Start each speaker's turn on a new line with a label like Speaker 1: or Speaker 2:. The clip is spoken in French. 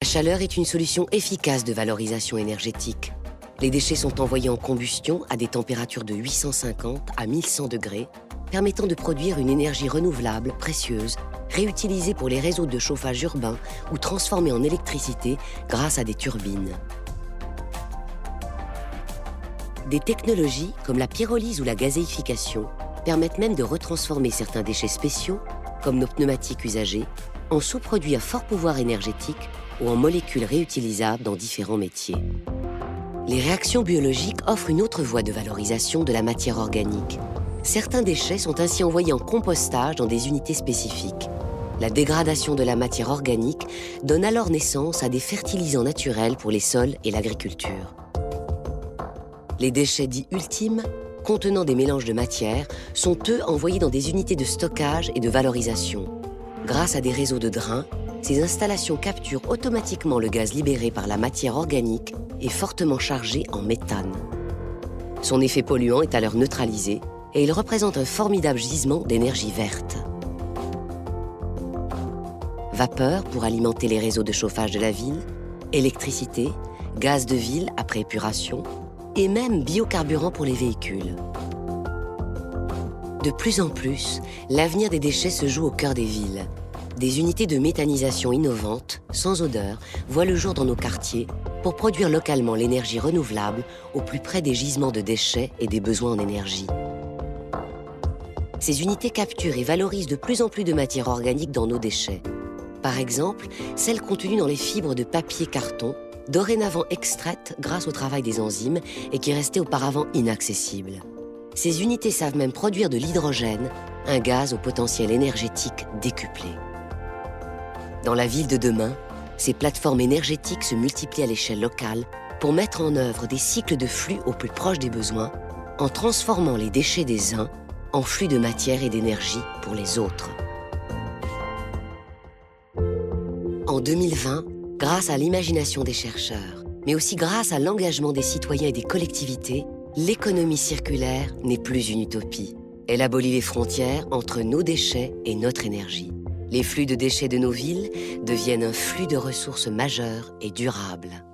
Speaker 1: La chaleur est une solution efficace de valorisation énergétique. Les déchets sont envoyés en combustion à des températures de 850 à 1100 degrés, permettant de produire une énergie renouvelable, précieuse, réutilisée pour les réseaux de chauffage urbain ou transformée en électricité grâce à des turbines. Des technologies comme la pyrolyse ou la gazéification permettent même de retransformer certains déchets spéciaux, comme nos pneumatiques usagés, en sous-produits à fort pouvoir énergétique ou en molécules réutilisables dans différents métiers. Les réactions biologiques offrent une autre voie de valorisation de la matière organique. Certains déchets sont ainsi envoyés en compostage dans des unités spécifiques. La dégradation de la matière organique donne alors naissance à des fertilisants naturels pour les sols et l'agriculture. Les déchets dits ultimes, contenant des mélanges de matière, sont eux envoyés dans des unités de stockage et de valorisation. Grâce à des réseaux de drains, ces installations capturent automatiquement le gaz libéré par la matière organique et fortement chargé en méthane. Son effet polluant est alors neutralisé et il représente un formidable gisement d'énergie verte. Vapeur pour alimenter les réseaux de chauffage de la ville, électricité, gaz de ville après épuration et même biocarburant pour les véhicules. De plus en plus, l'avenir des déchets se joue au cœur des villes. Des unités de méthanisation innovantes, sans odeur, voient le jour dans nos quartiers pour produire localement l'énergie renouvelable au plus près des gisements de déchets et des besoins en énergie. Ces unités capturent et valorisent de plus en plus de matière organique dans nos déchets. Par exemple, celles contenues dans les fibres de papier-carton, dorénavant extraites grâce au travail des enzymes et qui restaient auparavant inaccessibles. Ces unités savent même produire de l'hydrogène, un gaz au potentiel énergétique décuplé. Dans la ville de demain, ces plateformes énergétiques se multiplient à l'échelle locale pour mettre en œuvre des cycles de flux au plus proche des besoins, en transformant les déchets des uns en flux de matière et d'énergie pour les autres. En 2020, grâce à l'imagination des chercheurs, mais aussi grâce à l'engagement des citoyens et des collectivités, l'économie circulaire n'est plus une utopie. Elle abolit les frontières entre nos déchets et notre énergie. Les flux de déchets de nos villes deviennent un flux de ressources majeurs et durables.